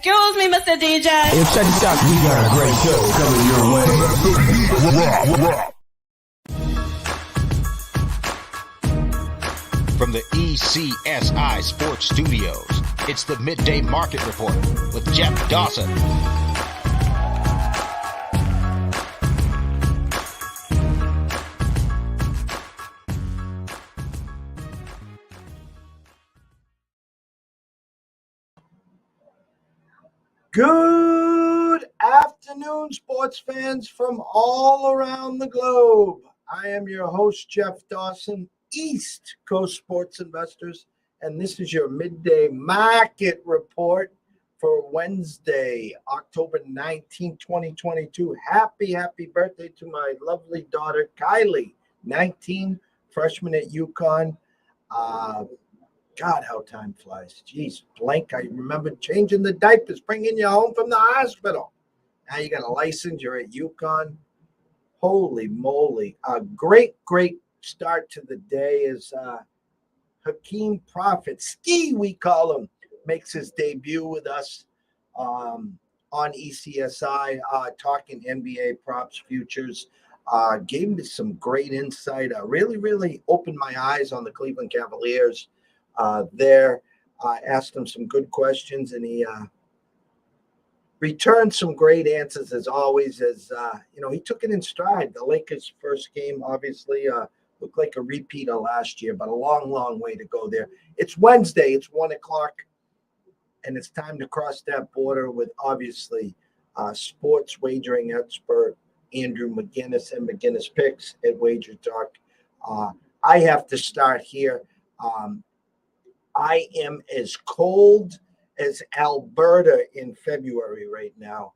Excuse me, Mr. DJ. Hey, check this out. We got a great show coming your way. From the ECSI Sports Studios, it's the Midday Market Report with Jeff Dawson. Good afternoon, sports fans from all around the globe. I am your host, Jeff Dawson, East Coast Sports Investors, and this is your Midday Market Report for Wednesday, October 19, 2022. Happy birthday to my lovely daughter, Kylie, 19, freshman at UConn. God, how time flies. Jeez, blank. I remember changing the diapers, bringing you home from the hospital. Now you got a license. You're at UConn. Holy moly. A great start to the day is Hakeem Prophet. Ski, we call him, makes his debut with us on ECSI, talking NBA props futures. Gave me some great insight. Really opened my eyes on the Cleveland Cavaliers. Asked him some good questions, and he returned some great answers as always. He took it in stride. The Lakers' first game obviously looked like a repeat of last year, but a long way to go there. It's Wednesday. It's 1:00, and it's time to cross that border with obviously sports wagering expert Andrew McInnis and McInnis Picks at Wager Talk. I have to start here. I am as cold as Alberta in February right now.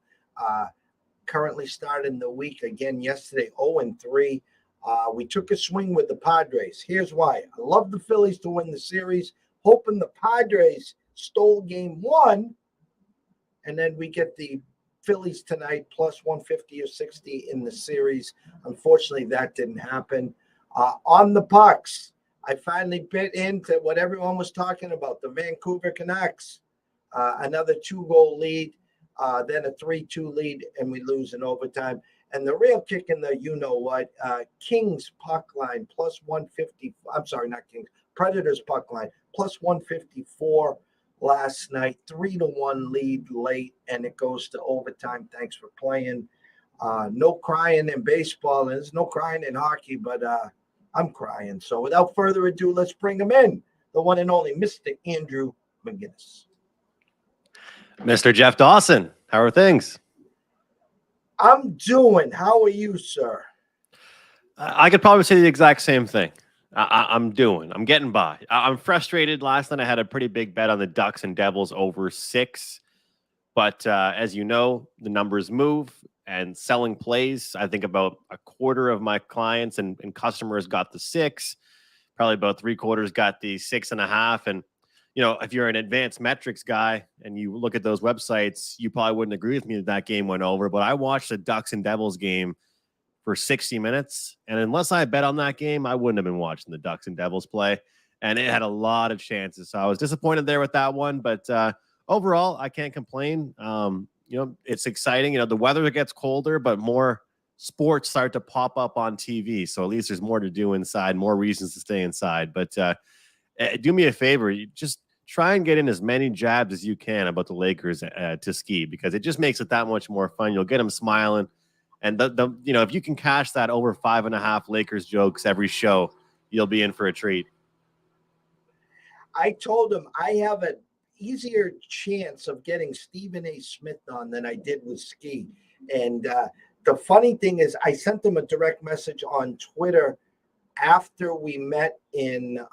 Currently starting the week again yesterday, 0-3. We took a swing with the Padres. Here's why. I love the Phillies to win the series, hoping the Padres stole game one, and then we get the Phillies tonight plus 150 or 60 in the series. Unfortunately, that didn't happen. On the pucks, I finally bit into what everyone was talking about, the Vancouver Canucks. Another 2-goal lead, then a 3-2 lead, and we lose in overtime. And the real kick in the you-know-what, Kings puck line plus 150. I'm sorry, not Kings. Predators puck line plus 154 last night. 3-1 lead late, and it goes to overtime. Thanks for playing. No crying in baseball, and there's no crying in hockey, but I'm crying. So without further ado, let's bring him in, the one and only Mr. Andrew McInnis. Mr. Jeff Dawson, how are things? I'm doing. How are you, sir? I could probably say the exact same thing. I'm doing. I'm getting by. I'm frustrated. Last night I had a pretty big bet on the Ducks and Devils over 6. But as you know, the numbers move and selling plays. I think about a quarter of my clients and customers got the 6. Probably about 3/4 got the 6.5. And, if you're an advanced metrics guy and you look at those websites, you probably wouldn't agree with me that game went over. But I watched the Ducks and Devils game for 60 minutes. And unless I bet on that game, I wouldn't have been watching the Ducks and Devils play. And it had a lot of chances. So I was disappointed there with that one. But overall, I can't complain. It's exciting. The weather gets colder, but more sports start to pop up on TV. So at least there's more to do inside, more reasons to stay inside. But do me a favor. You just try and get in as many jabs as you can about the Lakers to ski, because it just makes it that much more fun. You'll get them smiling. And if you can cash that over 5.5 Lakers jokes every show, you'll be in for a treat. I told him I have an easier chance of getting Stephen A. Smith on than I did with Ski. And the funny thing is, I sent him a direct message on Twitter after we met in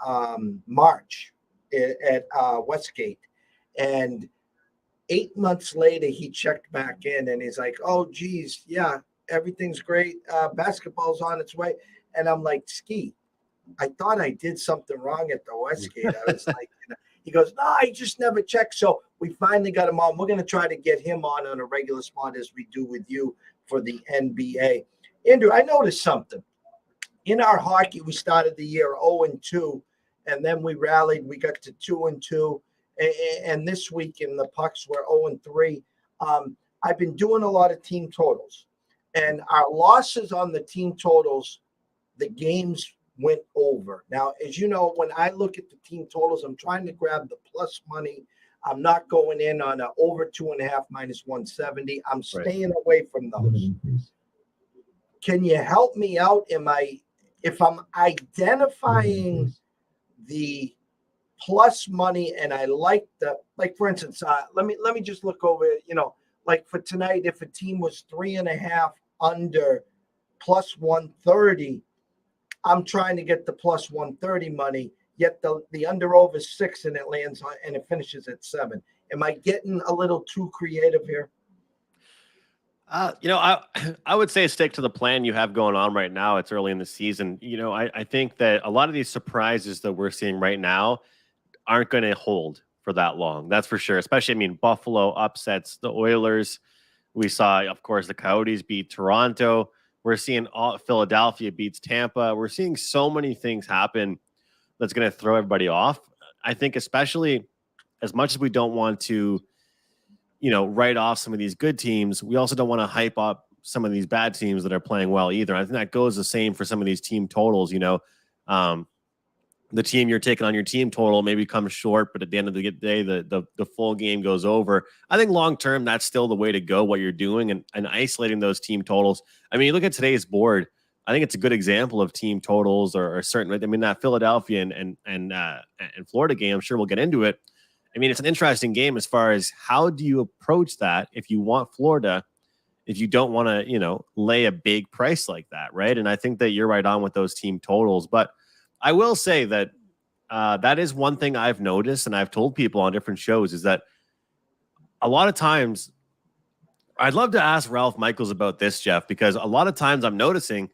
March at Westgate. And 8 months later, he checked back in and he's like, oh, geez, yeah, everything's great. Basketball's on its way. And I'm like, Ski, I thought I did something wrong at the Westgate. I was like, he goes, no, I just never checked. So we finally got him on. We're going to try to get him on a regular spot as we do with you for the NBA. Andrew, I noticed something. In our hockey, we started the year 0-2, and then we rallied. We got to 2-2, and this week in the pucks we're 0-3. I've been doing a lot of team totals, and our losses on the team totals, the games went over. Now, as you know, when I look at the team totals, I'm trying to grab the plus money. I'm not going in on a over 2.5 minus 170. I'm staying away from those. Can you help me out? If I'm identifying the plus money and I like for instance, let me just look over, like for tonight, if a team was 3.5 under plus 130, I'm trying to get the plus 130 money, yet the under over 6 and it lands on and it finishes at 7. Am I getting a little too creative here? I would say stick to the plan you have going on right now. It's early in the season. I think that a lot of these surprises that we're seeing right now aren't going to hold for that long. That's for sure. Especially, Buffalo upsets the Oilers. We saw, of course, the Coyotes beat Toronto. We're seeing Philadelphia beats Tampa. We're seeing so many things happen that's going to throw everybody off. I think especially as much as we don't want to, write off some of these good teams, we also don't want to hype up some of these bad teams that are playing well either. I think that goes the same for some of these team totals. The team you're taking on your team total maybe comes short, but at the end of the day, the full game goes over. I think long term, that's still the way to go, what you're doing and isolating those team totals. You look at today's board, I think it's a good example of team totals or certain. That Philadelphia and Florida game, I'm sure we'll get into it. It's an interesting game as far as how do you approach that if you want Florida, if you don't want to, lay a big price like that, right? And I think that you're right on with those team totals. But I will say that that is one thing I've noticed, and I've told people on different shows, is that a lot of times, I'd love to ask Ralph Michaels about this, Jeff, because a lot of times I'm noticing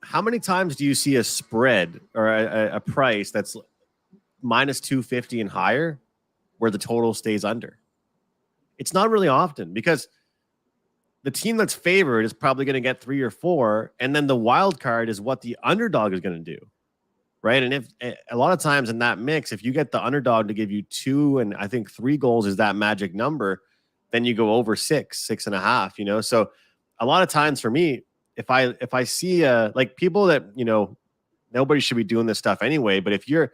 how many times do you see a spread or a price that's minus 250 and higher where the total stays under? It's not really often, because the team that's favored is probably going to get 3 or 4, and then the wild card is what the underdog is going to do, right? And if a lot of times in that mix, if you get the underdog to give you 2 and I think 3 goals is that magic number, then you go over 6.5. So a lot of times for me, if I see like people that nobody should be doing this stuff anyway, but if you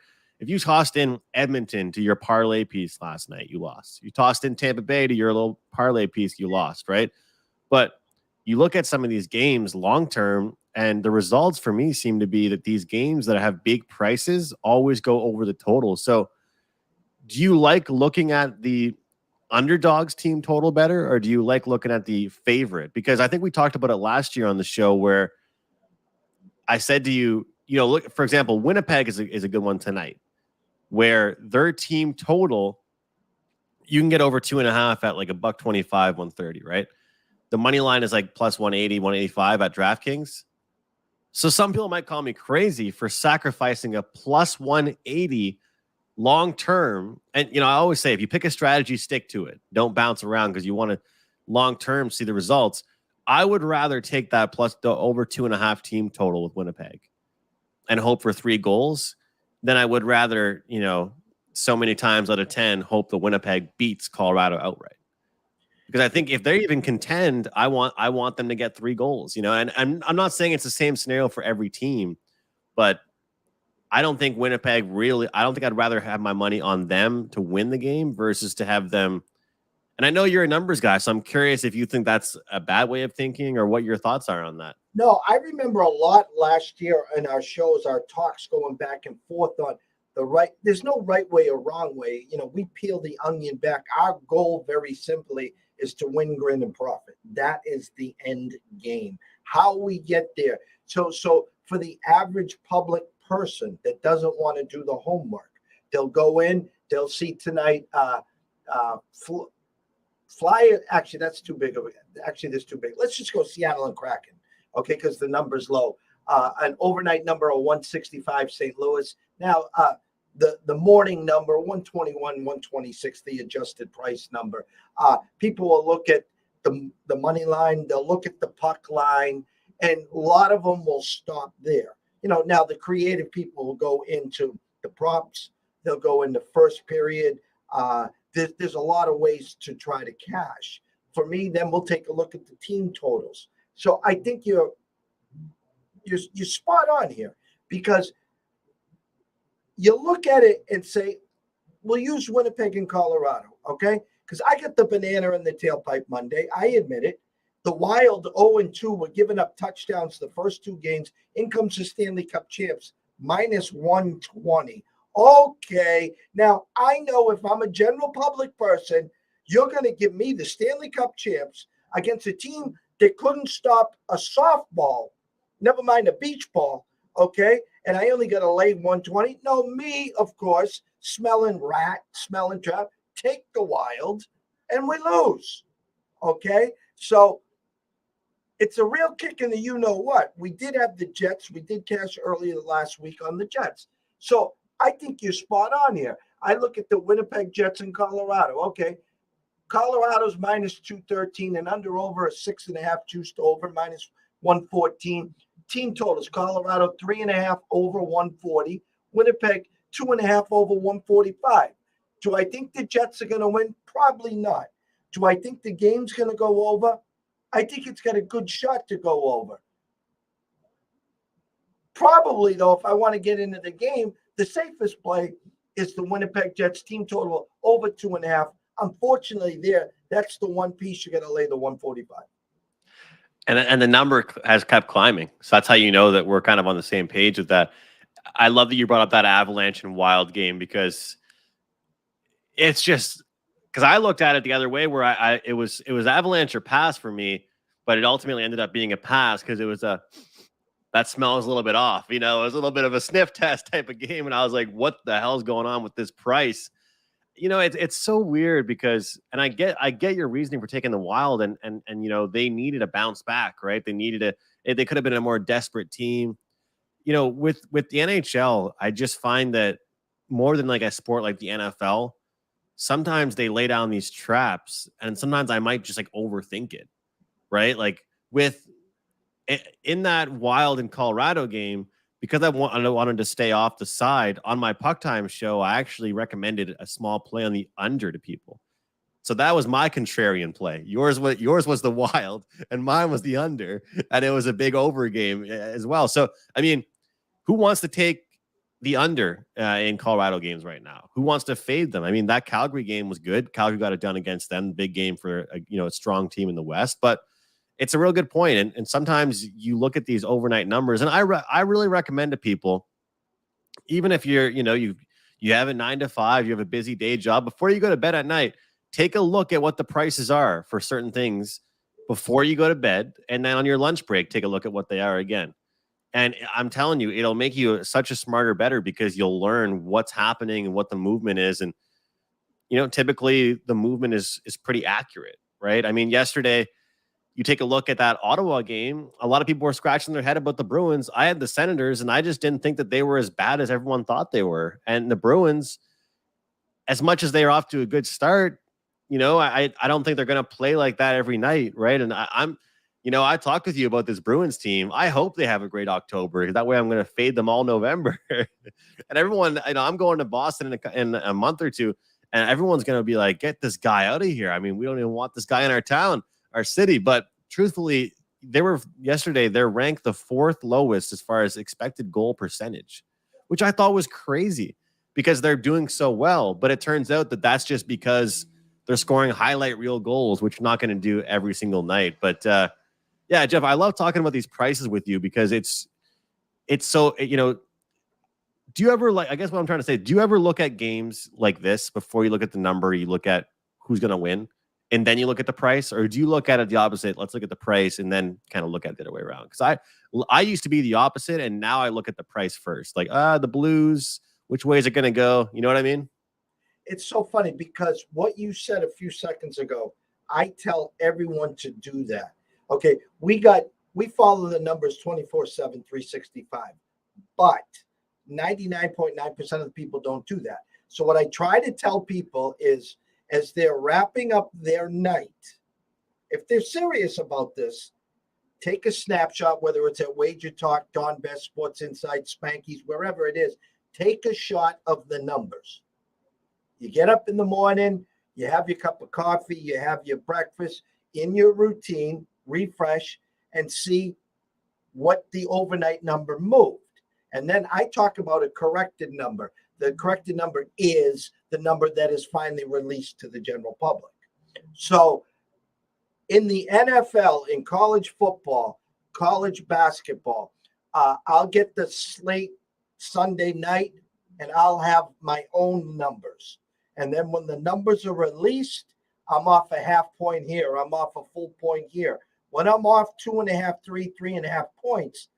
tossed in Edmonton to your parlay piece last night, you lost. You tossed in Tampa Bay to your little parlay piece, you lost, right? But you look at some of these games long-term, and the results for me seem to be that these games that have big prices always go over the total. So do you like looking at the underdogs team total better, or do you like looking at the favorite? Because I think we talked about it last year on the show where I said to you, look, for example, Winnipeg is a good one tonight, where their team total, you can get over 2.5 at like $1.25, 130, right? The money line is like plus 180, 185 at DraftKings. So some people might call me crazy for sacrificing a plus 180 long term. And, I always say, if you pick a strategy, stick to it. Don't bounce around, because you want to long term see the results. I would rather take that plus the over 2.5 team total with Winnipeg and hope for 3 goals than I would rather, so many times out of 10, hope the Winnipeg beats Colorado outright. Because I think if they even contend, I want them to get 3 goals, and I'm not saying it's the same scenario for every team, but I don't think Winnipeg I don't think I'd rather have my money on them to win the game versus to have them. And I know you're a numbers guy, so I'm curious if you think that's a bad way of thinking or what your thoughts are on that. No, I remember a lot last year in our shows, our talks going back and forth on there's no right way or wrong way. We peel the onion back. Our goal, very simply, is to win, grin, and profit. That is the end game. How we get there. So for the average public person that doesn't want to do the homework, they'll go in, they'll see tonight, Flyer. Actually, that's too big of it. Actually, that's too big. Let's just go Seattle and Kraken, okay, because the number's low. An overnight number of 165 St. Louis. Now, the morning number 121, 126, the adjusted price number. People will look at the money line, they'll look at the puck line, and a lot of them will stop there. Now the creative people will go into the props, They'll go in the first period. There's a lot of ways to try to cash. For me, then we'll take a look at the team totals. So I think you're spot on here, because you look at it and say, we'll use Winnipeg and Colorado, okay? Because I got the banana in the tailpipe Monday. I admit it. The Wild 0-2 were giving up touchdowns the first two games. In comes the Stanley Cup champs, minus 120. Okay, now I know if I'm a general public person, you're going to give me the Stanley Cup champs against a team that couldn't stop a softball, never mind a beach ball, okay? And I only got to lay 120. No, me, of course, smelling trap, take the Wild, and we lose, okay? So it's a real kick in the you-know-what. We did have the Jets. We did cash earlier last week on the Jets. So I think you're spot on here. I look at the Winnipeg Jets in Colorado. Okay, Colorado's minus 213 and under over a 6.5 juiced over minus 114. Team totals: Colorado 3.5 over 140. Winnipeg 2.5 over 145. Do I think the Jets are going to win? Probably not. Do I think the game's going to go over? I think it's got a good shot to go over. Probably, though, if I want to get into the game, the safest play is the Winnipeg Jets team total over 2.5. Unfortunately, that's the one piece you got to lay the 145. And the number has kept climbing. So that's how you know that we're kind of on the same page with that. I love that you brought up that Avalanche and Wild game, because it's just, because I looked at it the other way where it was Avalanche or pass for me, but it ultimately ended up being a pass because it was that smells a little bit off. You know, it was a little bit of a sniff test type of game. And I was like, what the hell's going on with this price? You know, it's so weird because, and I get your reasoning for taking the Wild, and you know, they needed a bounce back, right? They could have been a more desperate team. You know, with the NHL, I just find that more than like a sport like the NFL, sometimes they lay down these traps, and sometimes I might just like overthink it, right? Like in that Wild and Colorado game, because I wanted to stay off the side on my Puck Time show, I actually recommended a small play on the under to people. So that was my contrarian play. Yours was the Wild, and mine was the under, and it was a big over game as well. So I mean, who wants to take the under in Colorado games right now? Who wants to fade them? I mean, that Calgary game was good. Calgary got it done against them. Big game for a strong team in the West, but it's a real good point. And sometimes you look at these overnight numbers, and I really recommend to people, even if you're, you have a 9 to 5, you have a busy day job, before you go to bed at night, take a look at what the prices are for certain things before you go to bed. And then on your lunch break, take a look at what they are again. And I'm telling you, it'll make you such a smarter, better, because you'll learn what's happening and what the movement is. And, typically the movement is pretty accurate, right? I mean, yesterday, you take a look at that Ottawa game, a lot of people were scratching their head about the Bruins. I had the Senators, and I just didn't think that they were as bad as everyone thought they were. And the Bruins, as much as they're off to a good start, I don't think they're going to play like that every night, right? And I talked with you about this Bruins team. I hope they have a great October. That way I'm going to fade them all November. And everyone, I'm going to Boston in a month or two, and everyone's going to be like, get this guy out of here. I mean, we don't even want this guy in our town, our city. But truthfully, they're ranked the 4th lowest as far as expected goal percentage, which I thought was crazy because they're doing so well. But it turns out that that's just because they're scoring highlight reel goals, which you're not going to do every single night. But yeah, Jeff, I love talking about these prices with you because it's so, do you ever, I guess what I'm trying to say, do you ever look at games like this before you look at the number, you look at who's going to win, and then you look at the price? Or do you look at it the opposite? Let's look at the price and then kind of look at it the other way around. Because I used to be the opposite, and now I look at the price first. Like, the Blues, which way is it going to go? You know what I mean? It's so funny because what you said a few seconds ago, I tell everyone to do that. Okay, we follow the numbers 24/7, 365, but 99.9% of the people don't do that. So what I try to tell people is, as they're wrapping up their night, if they're serious about this, take a snapshot, whether it's at Wager Talk, Don Best, Sports Insight, Spanky's, wherever it is. take a shot of the numbers. You get up in the morning, you have your cup of coffee, you have your breakfast, in your routine, refresh, and see what the overnight number moved. And then I talk about a corrected number. The corrected number is the number that is finally released to the general public. So in the NFL, in college football, college basketball, I'll get the slate Sunday night and I'll have my own numbers. And then when the numbers are released, I'm off a half point here. I'm off a full point here. When I'm off 2.5, 3.5 points,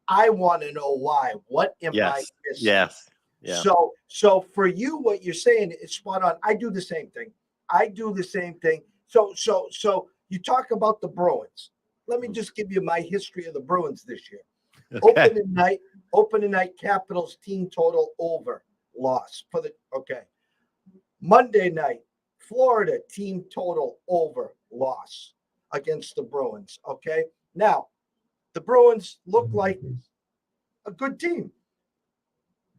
I want to know why. What am I missing? Yes. Yeah. So for you, what you're saying is spot on. I do the same thing. So you talk about the Bruins. Let me just give you my history of the Bruins this year. Okay. Opening night, Capitals team total over, loss for the Monday night, Florida team total over, loss against the Bruins. Okay. Now, the Bruins look like a good team.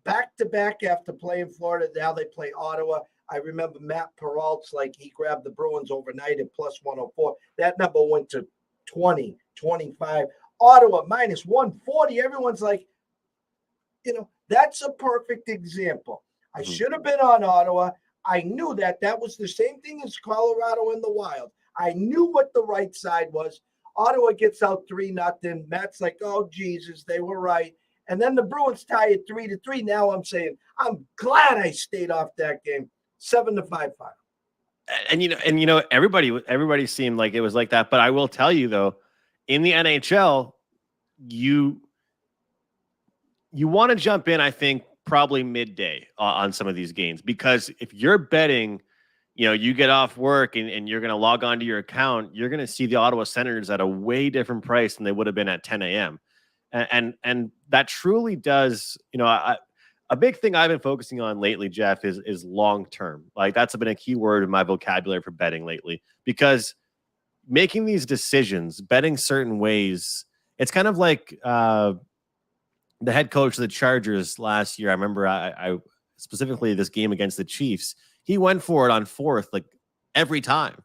Back to back after playing Florida, now they play Ottawa. I remember Matt Peralt's he grabbed the Bruins overnight at plus 104. That number went to 20, 25. Ottawa minus 140. Everyone's like, that's a perfect example. I should have been on Ottawa. I knew that was the same thing as Colorado in the Wild. I knew what the right side was. Ottawa gets out 3-0. Matt's like, oh, Jesus, they were right. And then the Bruins tie it 3-3. Now I'm saying, I'm glad I stayed off that game. 7-5 final. And everybody seemed like it was like that. But I will tell you though, in the NHL, you want to jump in, I think, probably midday on some of these games, because if you're betting, you get off work and you're going to log on to your account, you're going to see the Ottawa Senators at a way different price than they would have been at 10 a.m. And that truly does, a big thing I've been focusing on lately, Jeff, is long-term. That's been a key word in my vocabulary for betting lately, because making these decisions, betting certain ways, it's kind of like the head coach of the Chargers last year. I remember I specifically this game against the Chiefs, he went for it on fourth, every time,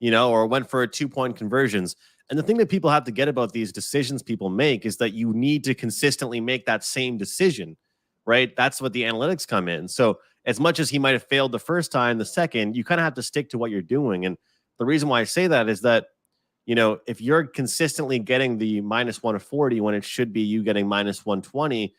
or went for 2-point conversions. And the thing that people have to get about these decisions people make is that you need to consistently make that same decision, right? That's what the analytics come in. So as much as he might have failed the first time, the second, you kind of have to stick to what you're doing. And the reason why I say that is that, if you're consistently getting the minus 140 when it should be you getting minus 120,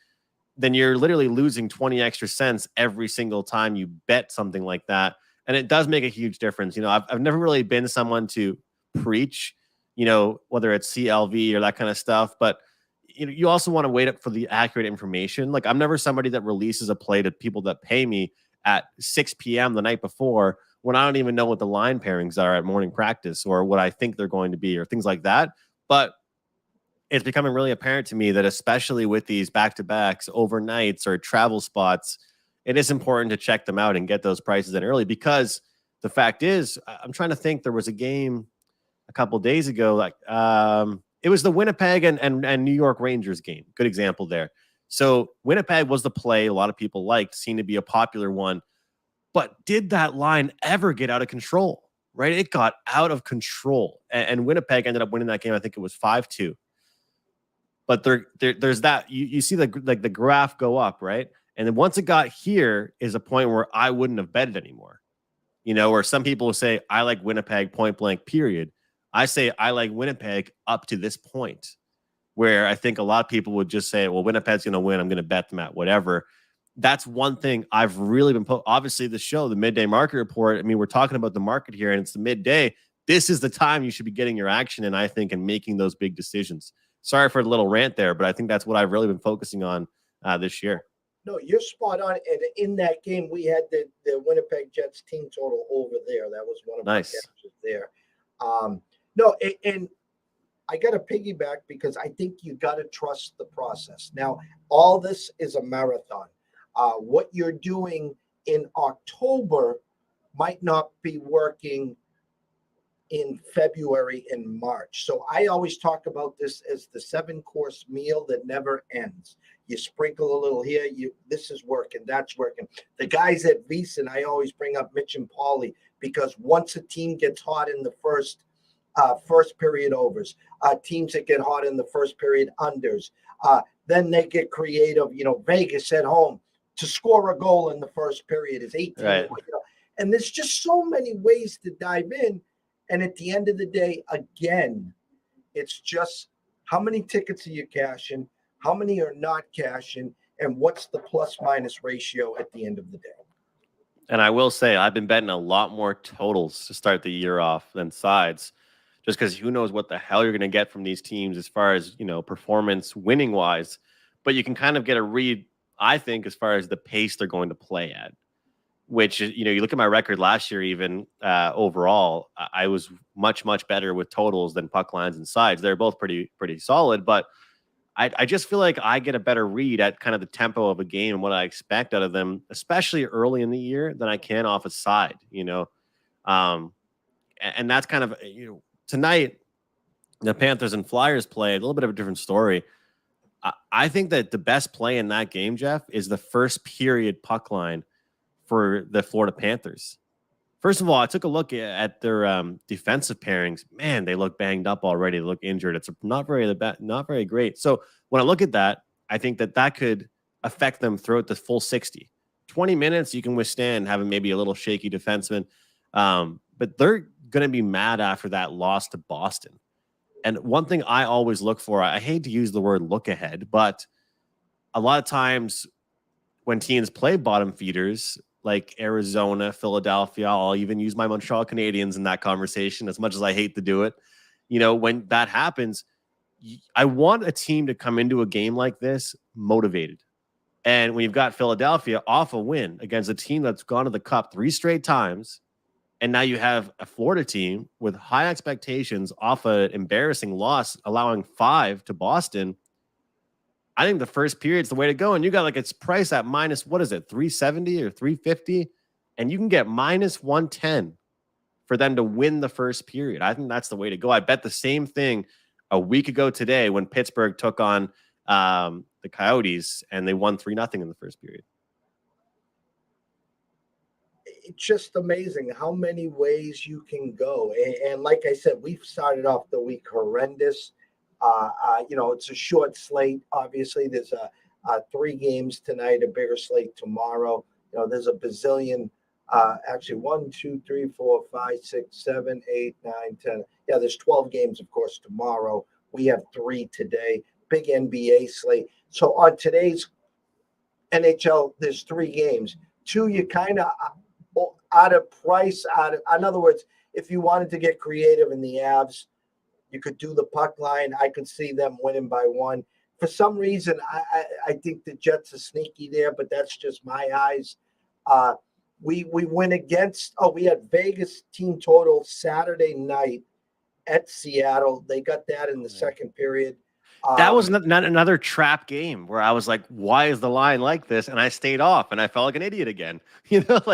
then you're literally losing 20 extra cents every single time you bet something like that. And it does make a huge difference. I've never really been someone to preach, whether it's CLV or that kind of stuff, but you also want to wait up for the accurate information. I'm never somebody that releases a play to people that pay me at 6 p.m. the night before, when I don't even know what the line pairings are at morning practice or what I think they're going to be or things like that. But it's becoming really apparent to me that especially with these back-to-backs, overnights, or travel spots, it is important to check them out and get those prices in early, because the fact is, I'm trying to think, there was a game a couple days ago, it was the Winnipeg and New York Rangers game. Good example there. So Winnipeg was the play a lot of people liked, seemed to be a popular one. But did that line ever get out of control, right? It got out of control. And Winnipeg ended up winning that game. I think it was 5-2. But there's that. You see the graph go up, right? And then once it got here is a point where I wouldn't have betted anymore. Where some people will say, I like Winnipeg point blank, period. I say I like Winnipeg up to this point, where I think a lot of people would just say, well, Winnipeg's going to win. I'm going to bet them at whatever. That's one thing I've really been obviously the show, the Midday Market Report. I mean, we're talking about the market here, and it's the midday. This is the time you should be getting your action in, I think, and making those big decisions. Sorry for a little rant there, but I think that's what I've really been focusing on this year. No, you're spot on. And in that game, we had the Winnipeg Jets team total over there. That was one of my catches there. And I got to piggyback, because I think you got to trust the process. Now, all this is a marathon. What you're doing in October might not be working in February and March. So I always talk about this as the 7-course meal that never ends. You sprinkle a little here. This is working. That's working. The guys at VEASAN, I always bring up Mitch and Paulie, because once a team gets hot in the first period overs, teams that get hot in the first period unders, then they get creative. Vegas at home to score a goal in the first period is 18. Right. And there's just so many ways to dive in. And at the end of the day, again, it's just how many tickets are you cashing, how many are not cashing, and what's the plus minus ratio at the end of the day. And I will say, I've been betting a lot more totals to start the year off than sides, just because who knows what the hell you're going to get from these teams as far as, performance winning wise. But you can kind of get a read, I think, as far as the pace they're going to play at, which, you look at my record last year, even overall, I was much, much better with totals than puck lines and sides. They're both pretty solid, but I just feel like I get a better read at kind of the tempo of a game and what I expect out of them, especially early in the year, than I can off a side, and that's kind of, tonight, the Panthers and Flyers play a little bit of a different story. I think that the best play in that game, Jeff, is the first period puck line for the Florida Panthers. First of all, I took a look at their defensive pairings. Man, they look banged up already. They look injured. It's not very great. So when I look at that, I think that could affect them throughout the full 60. 20 minutes, you can withstand having maybe a little shaky defenseman. But they're going to be mad after that loss to Boston. And one thing I always look for, I hate to use the word look ahead, but a lot of times when teams play bottom feeders, like Arizona, Philadelphia, I'll even use my Montreal Canadiens in that conversation, as much as I hate to do it. When that happens, I want a team to come into a game like this motivated. And when you've got Philadelphia off a win against a team that's gone to the Cup 3 straight times, and now you have a Florida team with high expectations off an embarrassing loss, allowing 5 to Boston, I think the first period's the way to go. And you got its price at minus, what is it, 370 or 350? And you can get minus 110 for them to win the first period. I think that's the way to go. I bet the same thing a week ago today when Pittsburgh took on the Coyotes and they won 3-0 in the first period. It's just amazing how many ways you can go. And like I said, we've started off the week horrendous. It's a short slate. Obviously, there's 3 games tonight, a bigger slate tomorrow. There's a bazillion, actually 1, 2, 3, 4, 5, 6, 7, 8, 9, 10. Yeah, there's 12 games, of course, tomorrow. We have 3 today. Big NBA slate. So on today's NHL, there's 3 games. 2, you kind of out of price. In other words, if you wanted to get creative in the Avs, you could do the puck line. I could see them winning by 1. For some reason, I think the Jets are sneaky there, but that's just my eyes. We went against, we had Vegas team total Saturday night at Seattle. They got that in the second period. That was not another trap game where I was like, why is the line like this? And I stayed off and I felt like an idiot again.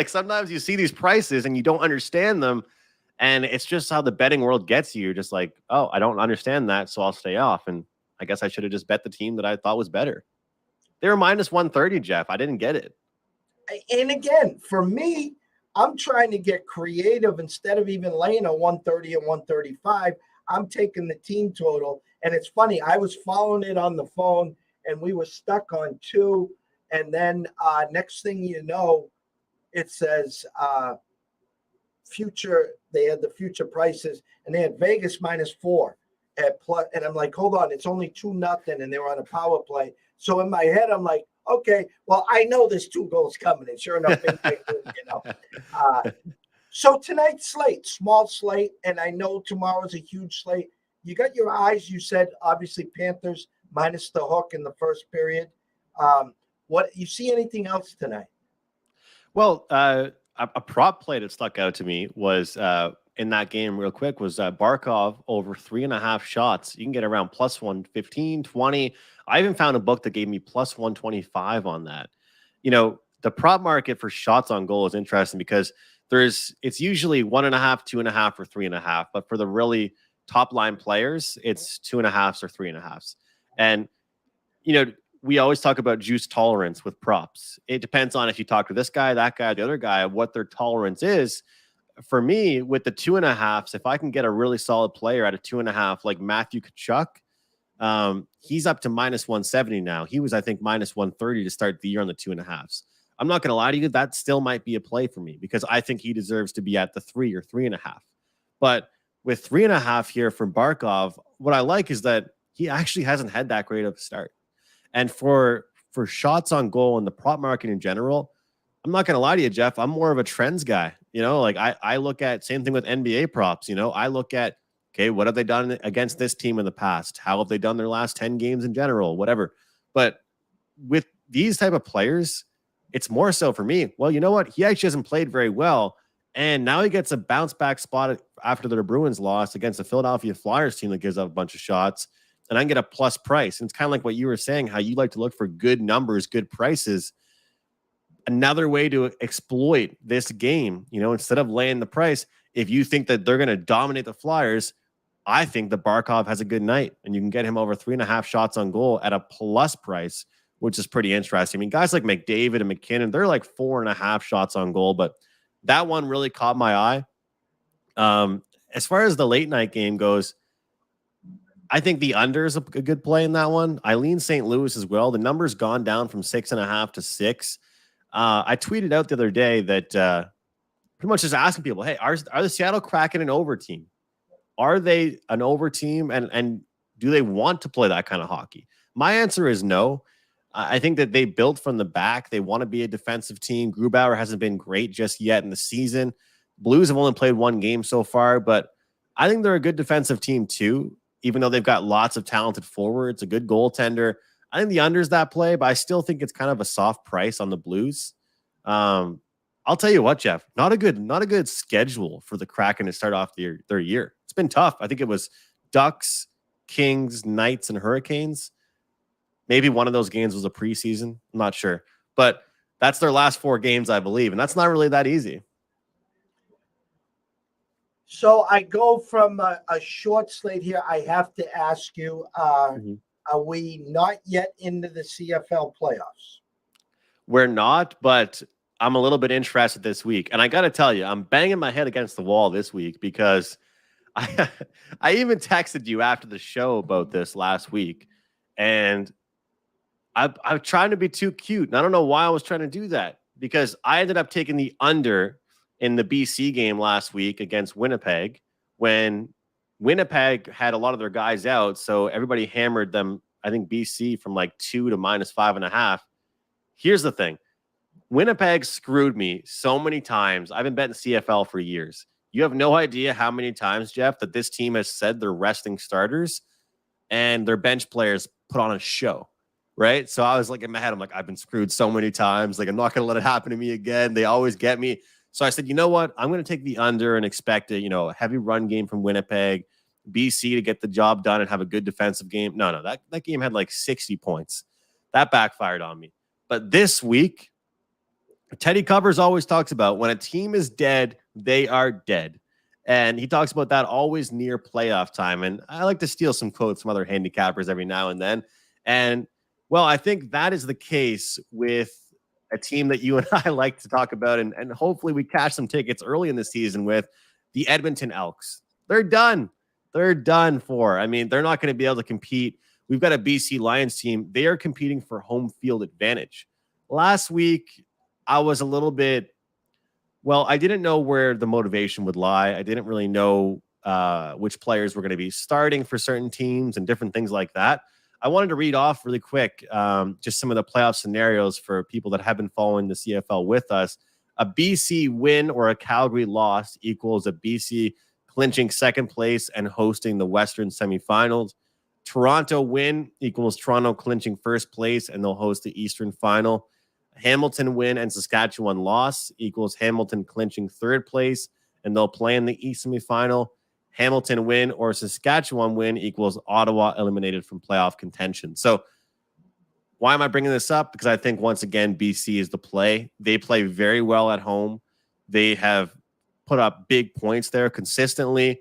Sometimes you see these prices and you don't understand them. And it's just how the betting world gets you. You're just like, oh, I don't understand that, so I'll stay off. And I guess I should have just bet the team that I thought was better. They were minus 130, Jeff. I didn't get it. And again, for me, I'm trying to get creative. Instead of even laying a 130 and 135, I'm taking the team total. And it's funny, I was following it on the phone, and we were stuck on 2. And then next thing you know, it says future. They had the future prices, and they had Vegas minus 4 at plus. And I'm like, hold on, it's only 2-0, and they were on a power play. So in my head, I'm like, okay, well, I know there's 2 goals coming, and sure enough, So tonight's slate, small slate, and I know tomorrow's a huge slate. You got your eyes. You said obviously Panthers minus the hook in the first period. What you see anything else tonight? Well, a prop play that stuck out to me was in that game real quick was Barkov over 3.5 shots. You can get around plus 115, 20. I even found a book that gave me plus 125 on that. The prop market for shots on goal is interesting because it's usually 1.5, 2.5, or 3.5. But for the really top line players, it's 2.5s or 3.5s. And, we always talk about juice tolerance with props. It depends on if you talk to this guy, that guy, the other guy, what their tolerance is. For me, with the 2.5s, if I can get a really solid player at a 2.5, like Matthew Tkachuk, he's up to -170 now. He was, I think, -130 to start the year on the 2.5s. I'm not going to lie to you, that still might be a play for me because I think he deserves to be at the 3 or 3.5. But with 3.5 here from Barkov, what I like is that he actually hasn't had that great of a start. And for shots on goal in the prop market in general, I'm not going to lie to you, Jeff. I'm more of a trends guy. Like I look at same thing with NBA props. I look at, okay, what have they done against this team in the past? How have they done their last 10 games in general? Whatever. But with these type of players, it's more so for me. Well, you know what? He actually hasn't played very well. And now he gets a bounce back spot after the Bruins loss against the Philadelphia Flyers team that gives up a bunch of shots. And I can get a plus price. And it's kind of like what you were saying, how you like to look for good numbers, good prices. Another way to exploit this game, instead of laying the price, if you think that they're going to dominate the Flyers, I think that Barkov has a good night and you can get him over 3.5 shots on goal at a plus price, which is pretty interesting. I mean, guys like McDavid and McKinnon, they're like 4.5 shots on goal, but that one really caught my eye. As far as the late night game goes, I think the under is a good play in that one. I lean St. Louis as well. The number's gone down from 6.5 to 6. I tweeted out the other day that pretty much just asking people, hey, are the Seattle Kraken an over team? Are they an over team? And do they want to play that kind of hockey? My answer is no. I think that they built from the back. They want to be a defensive team. Grubauer hasn't been great just yet in the season. Blues have only played one game so far, but I think they're a good defensive team too, even though they've got lots of talented forwards, a good goaltender. I think the under's that play, but I still think it's kind of a soft price on the Blues. I'll tell you what, Jeff, not a good schedule for the Kraken to start off their year. It's been tough. I think it was Ducks, Kings, Knights, and Hurricanes. Maybe one of those games was a preseason. I'm not sure. But that's their last 4 games, I believe. And that's not really that easy. So I go from a short slate here. I have to ask you, are we not yet into the CFL playoffs? We're not, but I'm a little bit interested this week. And I got to tell you, I'm banging my head against the wall this week because I even texted you after the show about this last week. And I'm trying to be too cute. And I don't know why I was trying to do that because I ended up taking the under in the BC game last week against Winnipeg when Winnipeg had a lot of their guys out. So everybody hammered them, I think BC from like 2 to -5.5. Here's the thing. Winnipeg screwed me so many times. I've been betting CFL for years. You have no idea how many times, Jeff, that this team has said they're resting starters and their bench players put on a show, right? So I was like in my head, I'm like, I've been screwed so many times. Like, I'm not going to let it happen to me again. They always get me. So I said, you know what? I'm going to take the under and expect a heavy run game from Winnipeg, BC to get the job done and have a good defensive game. No, that game had like 60 points. That backfired on me. But this week, Teddy Covers always talks about when a team is dead, they are dead. And he talks about that always near playoff time. And I like to steal some quotes from other handicappers every now and then. And, well, I think that is the case with a team that you and I like to talk about. And hopefully we cash some tickets early in the season with the Edmonton Elks. They're done. They're done for. I mean, they're not going to be able to compete. We've got a BC Lions team. They are competing for home field advantage. Last week, I was a little bit, I didn't know where the motivation would lie. I didn't really know which players were going to be starting for certain teams and different things like that. I wanted to read off really quick just some of the playoff scenarios for people that have been following the CFL with us. A BC win or a Calgary loss equals a BC clinching second place and hosting the Western semifinals. Toronto win equals Toronto clinching first place and they'll host the Eastern final. Hamilton win and Saskatchewan loss equals Hamilton clinching third place and they'll play in the East semifinal. Hamilton win or Saskatchewan win equals Ottawa eliminated from playoff contention. So why am I bringing this up? Because I think once again, BC is the play. They play very well at home. They have put up big points there consistently.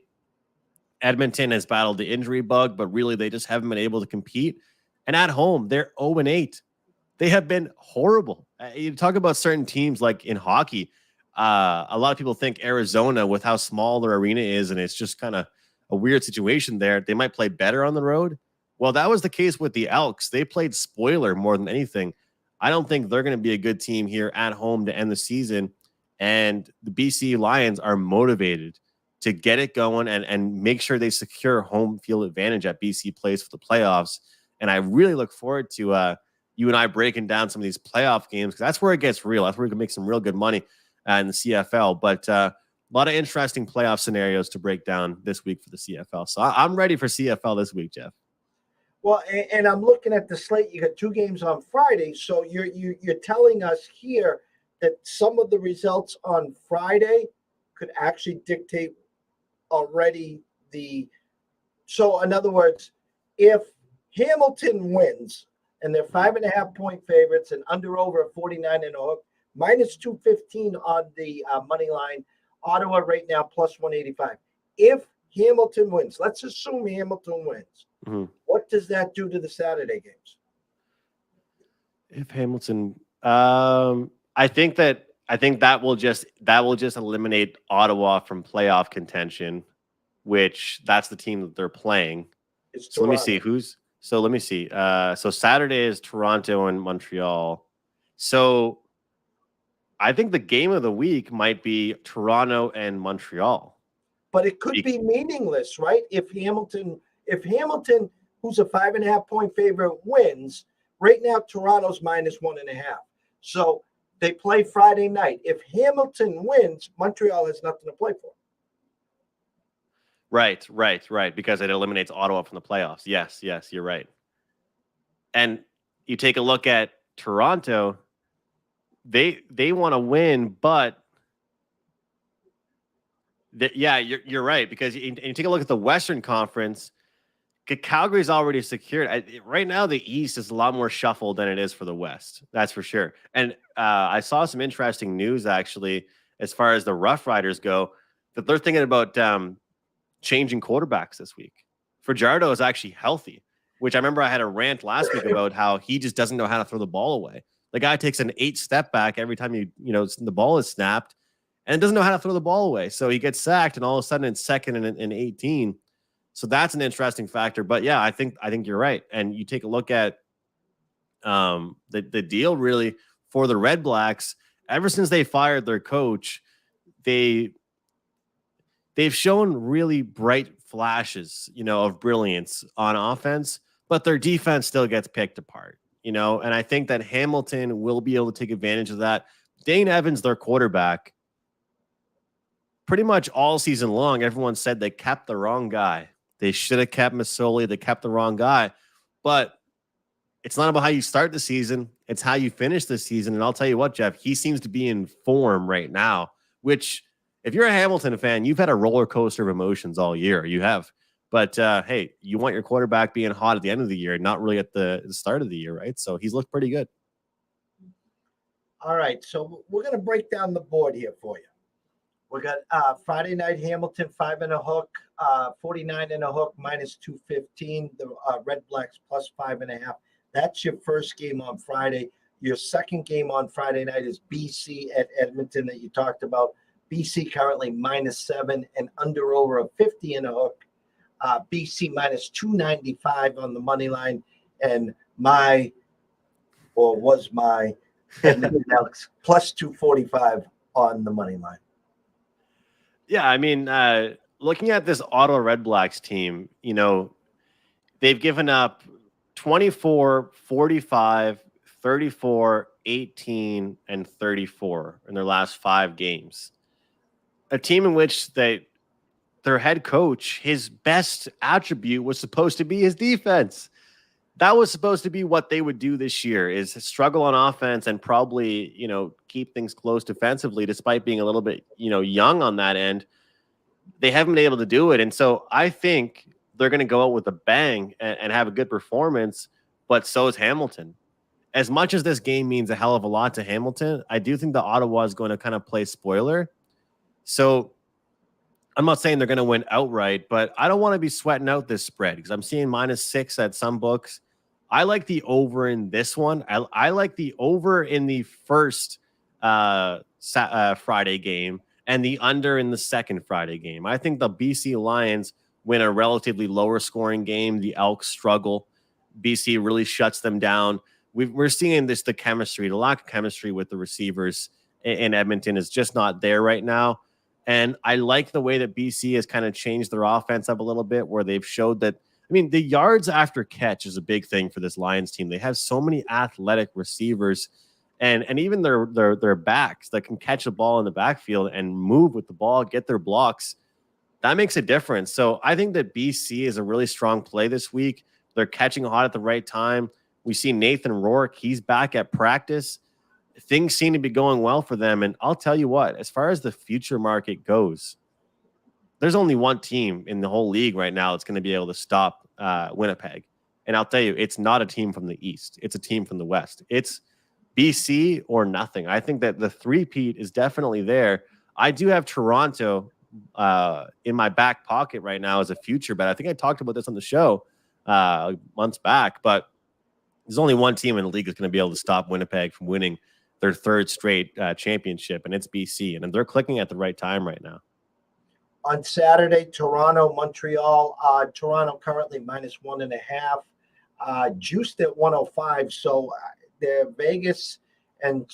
Edmonton has battled the injury bug, but really they just haven't been able to compete. And at home, they're 0-8. They have been horrible. You talk about certain teams like in hockey. A lot of people think Arizona, with how small their arena is, and it's just kind of a weird situation there, they might play better on the road. Well, that was the case with the Elks. They played spoiler more than anything. I don't think they're going to be a good team here at home to end the season. And the BC Lions are motivated to get it going and make sure they secure home field advantage at BC Place for the playoffs. And I really look forward to you and I breaking down some of these playoff games, because that's where it gets real. That's where we can make some real good money in the CFL. But a lot of interesting playoff scenarios to break down this week for the CFL. So I'm ready for CFL this week, Jeff. Well, and I'm looking at the slate. You got 2 games on Friday, so you're telling us here that some of the results on Friday could actually dictate already the. So, in other words, if Hamilton wins and they're 5.5-point favorites and under over 49 and a hook, minus 215 on the money line. Ottawa right now plus 185. If Hamilton wins, let's assume Hamilton wins. Mm-hmm. What does that do to the Saturday games? If Hamilton, I think that will just eliminate Ottawa from playoff contention, which that's the team that they're playing. So let me see let me see. So Saturday is Toronto and Montreal. So I think the game of the week might be Toronto and Montreal. But it could be meaningless, right? If Hamilton, who's a 5.5-point favorite, wins, right now Toronto's minus 1.5. So they play Friday night. If Hamilton wins, Montreal has nothing to play for. Right. Because it eliminates Ottawa from the playoffs. Yes, you're right. And you take a look at Toronto, they want to win, but you're right, because you take a look at the Western Conference. Calgary's already secured. Right now, the East is a lot more shuffled than it is for the West. That's for sure. And I saw some interesting news, actually, as far as the Rough Riders go, that they're thinking about changing quarterbacks this week. Fajardo is actually healthy, which I remember I had a rant last week about how he just doesn't know how to throw the ball away. The guy takes an 8-step back every time the ball is snapped, and doesn't know how to throw the ball away. So he gets sacked, and all of a sudden it's second and 18. So that's an interesting factor. But yeah, I think you're right. And you take a look at the deal really for the Red Blacks. Ever since they fired their coach, they've shown really bright flashes, of brilliance on offense, but their defense still gets picked apart, and I think that Hamilton will be able to take advantage of that. Dane Evans, their quarterback, pretty much all season long, everyone said they kept the wrong guy. They should have kept Masoli. They kept the wrong guy. But it's not about how you start the season. It's how you finish the season. And I'll tell you what, Jeff, he seems to be in form right now, which if you're a Hamilton fan, you've had a roller coaster of emotions all year. You have. But, hey, you want your quarterback being hot at the end of the year, not really at the start of the year, right? So he's looked pretty good. All right. So we're going to break down the board here for you. We got Friday night Hamilton 5.5, 49 and a hook minus 215. The Red Blacks plus 5.5. That's your first game on Friday. Your second game on Friday night is BC at Edmonton that you talked about. BC currently minus 7 and under over a 50 and a hook. BC minus 295 on the money line, and was my Edmonton Elks plus 245 on the money line. Yeah, I mean, looking at this Ottawa Red Blacks team, they've given up 24, 45, 34, 18, and 34 in their last 5 games. A team in which their head coach, his best attribute was supposed to be his defense. That was supposed to be what they would do this year, is struggle on offense and probably, keep things close defensively, despite being a little bit, young on that end. They haven't been able to do it. And so I think they're going to go out with a bang and have a good performance, but so is Hamilton. As much as this game means a hell of a lot to Hamilton, I do think the Ottawa is going to kind of play spoiler. So I'm not saying they're going to win outright, but I don't want to be sweating out this spread because I'm seeing -6 at some books. I like the over in this one. I like the over in the first Friday game and the under in the second Friday game. I think the BC Lions win a relatively lower scoring game. The Elks struggle. BC really shuts them down. We're seeing the chemistry, the lack of chemistry with the receivers in Edmonton is just not there right now. And I like the way that BC has kind of changed their offense up a little bit, where they've showed that. I mean, the yards after catch is a big thing for this Lions team. They have so many athletic receivers, and even their backs that can catch a ball in the backfield and move with the ball, get their blocks. That makes a difference. So I think that BC is a really strong play this week. They're catching hot at the right time. We see Nathan Rourke. He's back at practice. Things seem to be going well for them. And I'll tell you what, as far as the future market goes, there's only one team in the whole league right now that's going to be able to stop Winnipeg. And I'll tell you, it's not a team from the East. It's a team from the West. It's BC or nothing. I think that the three-peat is definitely there. I do have Toronto in my back pocket right now as a future bet. I think I talked about this on the show months back, but there's only one team in the league that's going to be able to stop Winnipeg from winning their third straight championship, and it's BC. And they're clicking at the right time right now. On Saturday, Toronto, Montreal. Toronto currently -1.5, juiced at 105. So they're Vegas and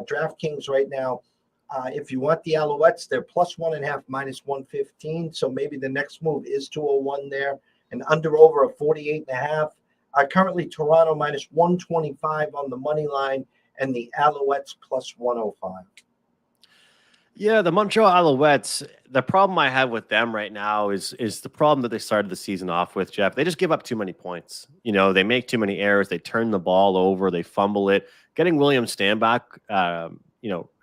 DraftKings right now. If you want the Alouettes, they're +1.5, -115. So maybe the next move is 201 there, and under over a 48.5. Currently, Toronto -125 on the money line, and the Alouettes +105. Yeah, the Montreal Alouettes, the problem I have with them right now is the problem that they started the season off with, Jeff. They just give up too many points. You know, they make too many errors. They turn the ball over. They fumble it. Getting William Stanback,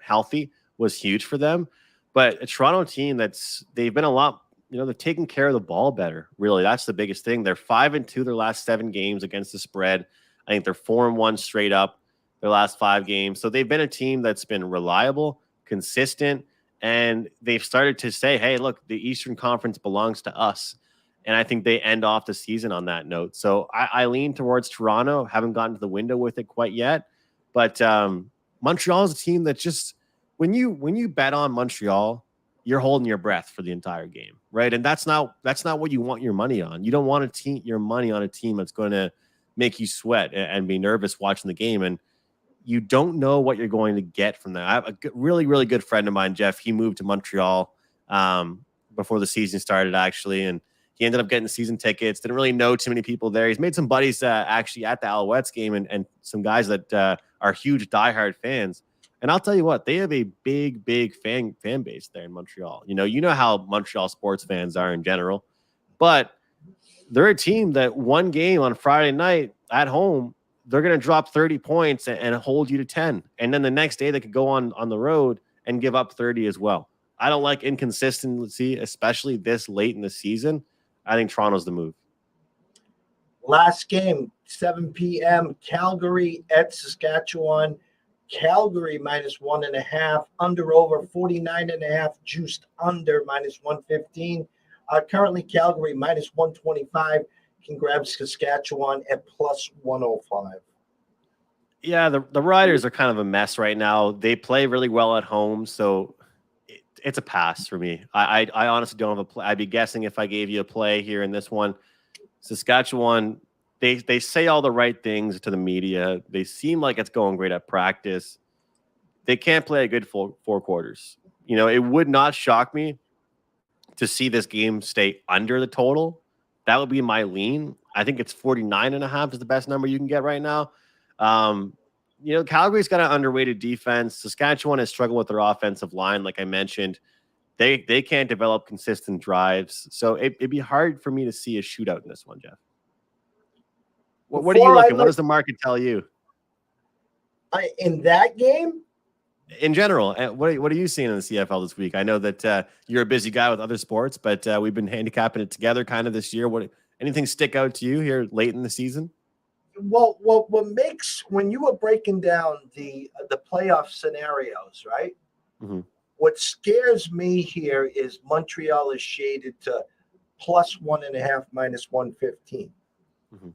healthy was huge for them. But a Toronto team they've been a lot, they're taking care of the ball better. Really, that's the biggest thing. They're 5-2 their last 7 games against the spread. I think they're 4-1 straight up their last 5 games. So they've been a team that's been reliable, consistent, and they've started to say, hey, look, the Eastern Conference belongs to us. And I think they end off the season on that note. So I lean towards Toronto. Haven't gotten to the window with it quite yet. But Montreal is a team that just, when you bet on Montreal, you're holding your breath for the entire game, right? And that's not what you want your money on. You don't want your money on a team that's going to make you sweat and be nervous watching the game. And you don't know what you're going to get from that. I have a really, really good friend of mine, Jeff. He moved to Montreal before the season started, actually, and he ended up getting season tickets. Didn't really know too many people there. He's made some buddies actually at the Alouettes game and some guys that are huge diehard fans. And I'll tell you what, they have a big, big fan base there in Montreal. You know how Montreal sports fans are in general, but they're a team that one game on Friday night at home, they're going to drop 30 points and hold you to 10. And then the next day they could go on the road and give up 30 as well. I don't like inconsistency, especially this late in the season. I think Toronto's the move. Last game, 7 p.m., Calgary at Saskatchewan. Calgary -1.5, under over 49.5, juiced under -115. Currently, Calgary -125 can grab Saskatchewan at +105. Yeah, the Riders are kind of a mess right now. They play really well at home, so it's a pass for me. I honestly don't have a play. I'd be guessing if I gave you a play here in this one. Saskatchewan, they say all the right things to the media. They seem like it's going great at practice. They can't play a good four quarters. It would not shock me to see this game stay under the total. That would be my lean. I think it's 49.5 is the best number you can get right now. Calgary's got an underrated defense. Saskatchewan has struggled with their offensive line, like I mentioned. They can't develop consistent drives. So it'd be hard for me to see a shootout in this one, Jeff. What are you looking? What does the market tell you? In that game? In general, what are you seeing in the CFL this week? I know that you're a busy guy with other sports, but we've been handicapping it together kind of this year. Anything stick out to you here late in the season? Well, what makes, when you were breaking down the playoff scenarios, right? Mm-hmm. What scares me here is Montreal is shaded to +1.5, -115. Mhm.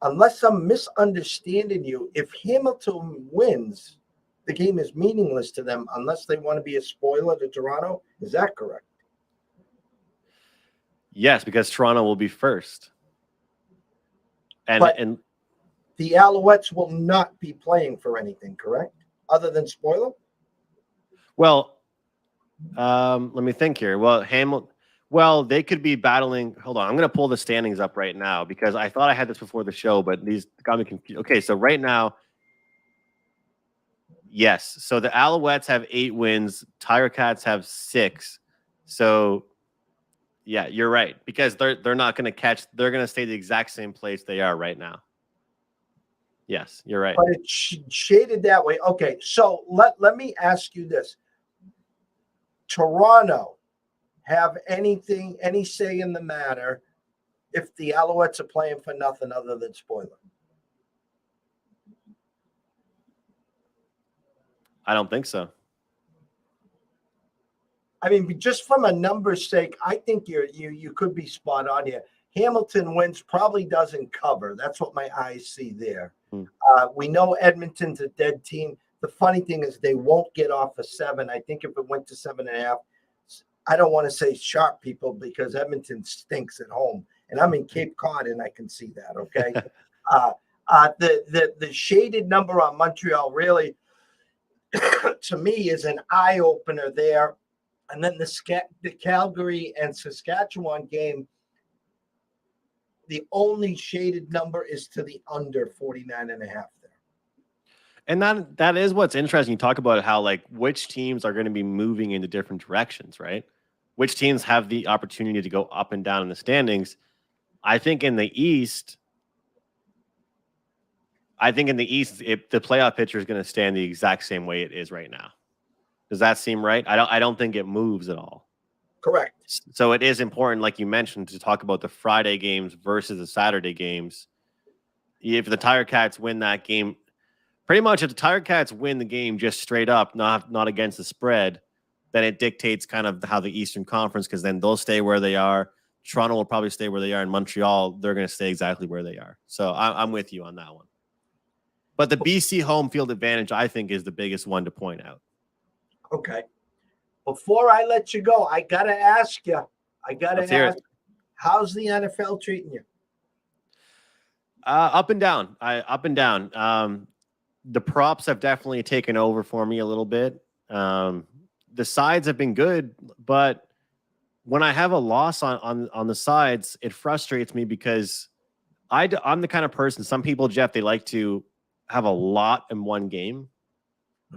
Unless I'm misunderstanding you, if Hamilton wins, the game is meaningless to them unless they want to be a spoiler to Toronto. Is that correct? Yes, because Toronto will be first. But And the Alouettes will not be playing for anything, correct? Other than spoiler? well, let me think here. Well, they could be battling. Hold on, I'm going to pull the standings up right now because I thought I had this before the show, but these got me confused. Okay, so right now, yes. So the Alouettes have 8 wins. Tiger Cats have 6. So yeah, you're right because they're not going to catch. They're going to stay the exact same place they are right now. Yes, you're right. But it's shaded that way. Okay, so let me ask you this. Toronto have any say in the matter if the Alouettes are playing for nothing other than spoiler? I don't think so. I mean, just from a numbers sake, I think you could be spot on here. Hamilton wins, probably doesn't cover. That's what my eyes see there. We know Edmonton's a dead team. The funny thing is they won't get off a 7. I think if it went to 7.5, I don't want to say sharp people because Edmonton stinks at home. And I'm in Cape Cod and I can see that, okay? The shaded number on Montreal really, to me, is an eye-opener there. And then the Calgary and Saskatchewan game, the only shaded number is to the under 49.5 there. And that is what's interesting. You talk about how like which teams are going to be moving into different directions, right? Which teams have the opportunity to go up and down in the standings. I think in the East, the playoff picture is going to stand the exact same way it is right now. Does that seem right? I don't think it moves at all. Correct. So it is important, like you mentioned, to talk about the Friday games versus the Saturday games. If the Tiger Cats win that game, pretty much if the Tiger Cats win the game just straight up, not against the spread, then it dictates kind of how the Eastern Conference, because then they'll stay where they are. Toronto will probably stay where they are. In Montreal, they're going to stay exactly where they are. So I'm with you on that one. But the BC home field advantage, I think, is the biggest one to point out. Okay. Before I let you go, I got to ask you. How's the NFL treating you? Up and down. Up and down. The props have definitely taken over for me a little bit. The sides have been good, but when I have a loss on the sides, it frustrates me because I'm the kind of person, some people, Jeff, they like to have a lot in one game.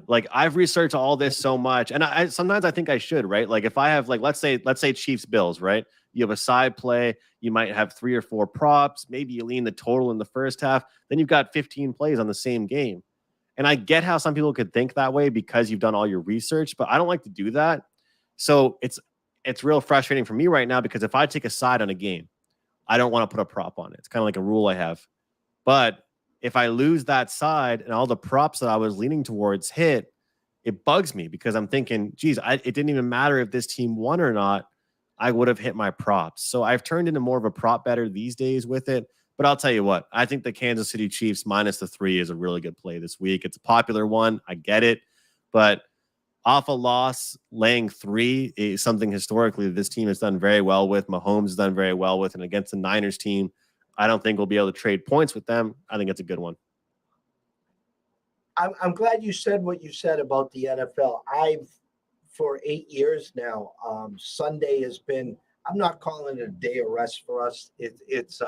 Like I've researched all this so much, and I sometimes I think I should, right? Like if I have like let's say Chiefs Bills, right? You have a side play, you might have 3 or 4 props, maybe you lean the total in the first half, then you've got 15 plays on the same game. And I get how some people could think that way because you've done all your research, but I don't like to do that. So it's real frustrating for me right now because if I take a side on a game, I don't want to put a prop on it. It's kind of like a rule I have. But if I lose that side and all the props that I was leaning towards hit, it bugs me because I'm thinking, geez, it didn't even matter if this team won or not. I would have hit my props. So I've turned into more of a prop better these days with it. But I'll tell you what, I think the Kansas City Chiefs minus the 3 is a really good play this week. It's a popular one. I get it. But off a loss, laying 3 is something historically this team has done very well with. Mahomes has done very well with. And against the Niners team, I don't think we'll be able to trade points with them. I think it's a good one. I'm glad you said what you said about the NFL. For 8 years now, Sunday has been, I'm not calling it a day of rest for us. It's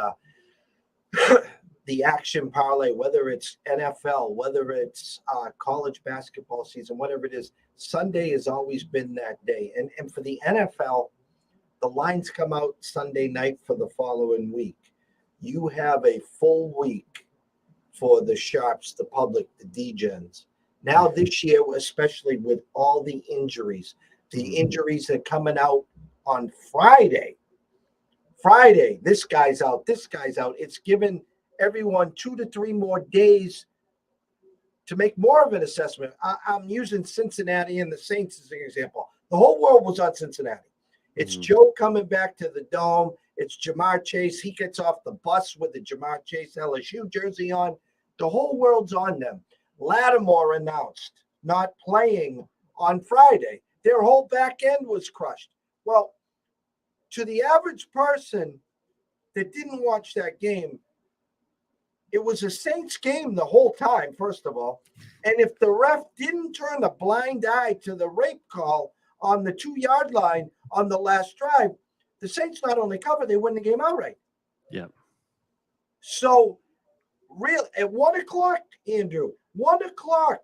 the action parlay, whether it's NFL, whether it's college basketball season, whatever it is, Sunday has always been that day. And for the NFL, the lines come out Sunday night for the following week. You have a full week for the sharps, the public, the degens. Now this year, especially with all the injuries are coming out on Friday. This guy's out. It's given everyone 2 to 3 more days to make more of an assessment, I'm using Cincinnati and the Saints as an example. The whole world was on Cincinnati. It's Joe coming back to the Dome. It's Jamar Chase. He gets off the bus with the Jamar Chase LSU jersey on. The whole world's on them. Lattimore announced not playing on Friday. Their whole back end was crushed. Well, to the average person that didn't watch that game, it was a Saints game the whole time, first of all. And if the ref didn't turn a blind eye to the rape call on the 2-yard line on the last drive, the Saints not only cover, they win the game outright. Yeah. So, at 1 o'clock, Andrew, 1 o'clock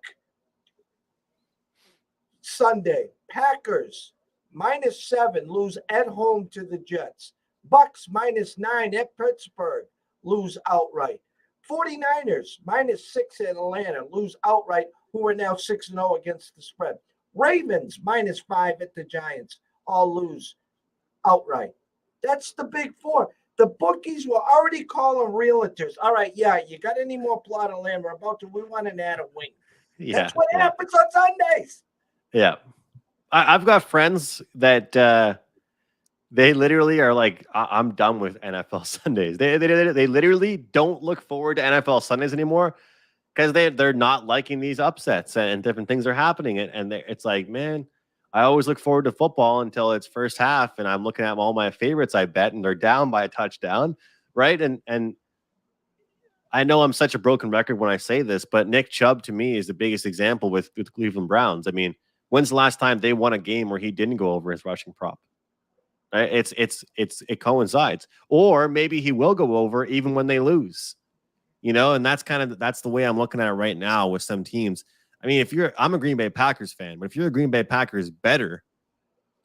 Sunday, Packers -7 lose at home to the Jets. Bucks -9 at Pittsburgh lose outright. 49ers -6 at Atlanta lose outright, who are now 6-0 against the spread. Ravens -5 at the Giants all lose outright. That's the big four. The bookies were already calling realtors. All right, yeah, you got any more plot of land? We want an add a wing. Yeah, that's what happens on Sundays. Yeah. I've got friends that they literally are like, I'm done with NFL Sundays. They literally don't look forward to NFL Sundays anymore because they're not liking these upsets and different things are happening. And it's like, man, I always look forward to football until it's first half, and I'm looking at all my favorites I bet, and they're down by a touchdown, right? And I know I'm such a broken record when I say this, but Nick Chubb to me is the biggest example with Cleveland Browns. I mean, when's the last time they won a game where he didn't go over his rushing prop? Right? It coincides, or maybe he will go over even when they lose, and that's the way I'm looking at it right now with some teams. I mean, I'm a Green Bay Packers fan, but if you're a Green Bay Packers bettor,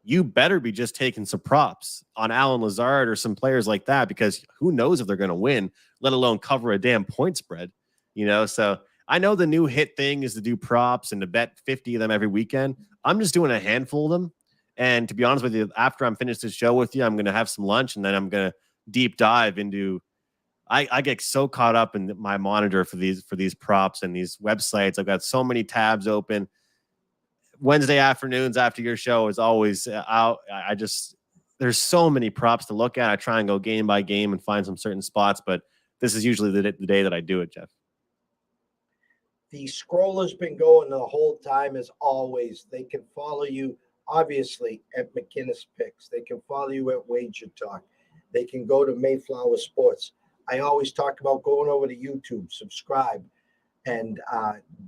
you better be just taking some props on Alan Lazard or some players like that, because who knows if they're going to win, let alone cover a damn point spread, So I know the new hit thing is to do props and to bet 50 of them every weekend. I'm just doing a handful of them. And to be honest with you, after I'm finished this show with you, I'm going to have some lunch, and then I'm going to deep dive into. I get so caught up in my monitor for these props and these websites. I've got so many tabs open. Wednesday afternoons after your show is always out. There's so many props to look at. I try and go game by game and find some certain spots, but this is usually the day that I do it, Jeff. The scroller's been going the whole time as always. They can follow you, obviously, at McInnis Picks. They can follow you at Wager Talk. They can go to Mayflower Sports. I always talk about going over to YouTube, subscribe, and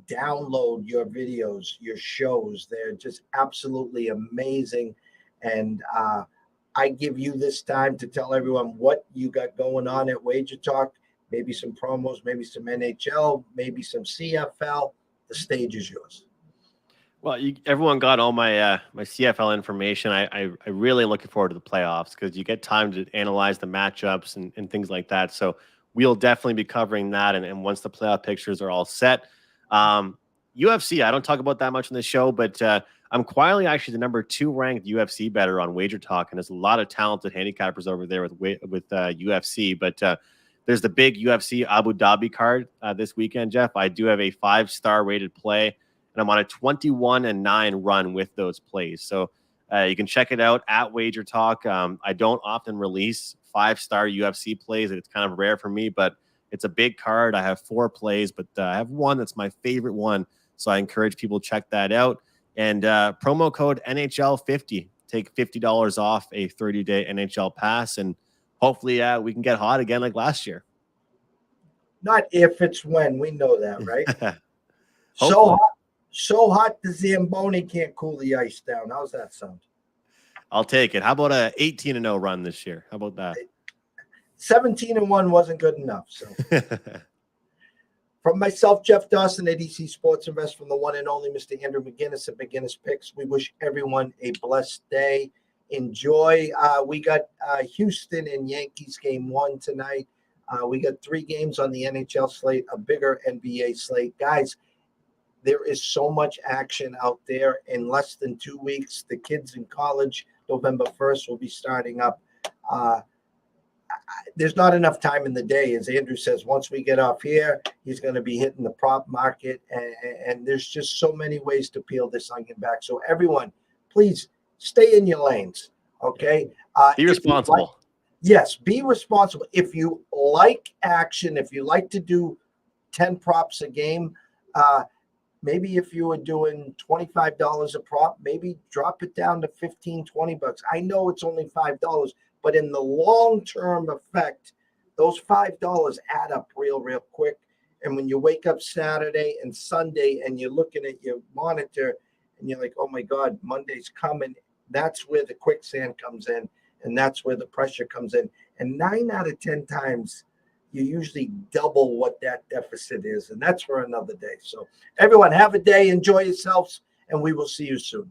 download your videos, your shows. They're just absolutely amazing. And I give you this time to tell everyone what you got going on at Wager Talk. Maybe some promos, maybe some NHL, maybe some CFL. The stage is yours. Well, everyone got all my my CFL information. I really looking forward to the playoffs because you get time to analyze the matchups and things like that. So we'll definitely be covering that. And once the playoff pictures are all set, UFC, I don't talk about that much on the show, but I'm quietly actually the number 2 ranked UFC bettor on Wager Talk, and there's a lot of talented handicappers over there with UFC. But there's the big UFC Abu Dhabi card this weekend, Jeff. I do have a 5-star rated play, and I'm on a 21-9 run with those plays. So you can check it out at Wager Talk. I don't often release 5-star UFC plays. It's kind of rare for me, but it's a big card. I have 4 plays, but I have one that's my favorite one. So I encourage people to check that out. And promo code NHL50. Take $50 off a 30-day NHL pass. And hopefully we can get hot again like last year. Not if, it's when. We know that, right? So hot the Zamboni can't cool the ice down. How's that sound? I'll take it. How about a 18-0 run this year? How about that? 17-1 wasn't good enough. So, from myself, Jeff Dawson, ADC Sports Invest, from the one and only Mr. Andrew McInnis at McInnis Picks, we wish everyone a blessed day. Enjoy. We got Houston and Yankees game 1 tonight. We got 3 games on the NHL slate, a bigger NBA slate. Guys, there is so much action out there. In less than 2 weeks, the kids in college, November 1st, will be starting up. there's not enough time in the day. As Andrew says, once we get off here, he's going to be hitting the prop market. And there's just so many ways to peel this onion back. So everyone, please stay in your lanes. Okay. Be responsible. Yes, be responsible. If you like action, if you like to do 10 props a game, maybe if you were doing $25 a prop, maybe drop it down to $15, $20. I know it's only $5, but in the long-term effect, those $5 add up real quick. And when you wake up Saturday and Sunday and you're looking at your monitor and you're like, oh my God, Monday's coming, that's where the quicksand comes in. And that's where the pressure comes in. And 9 out of 10 times, you usually double what that deficit is. And that's for another day. So everyone, have a day, enjoy yourselves, and we will see you soon.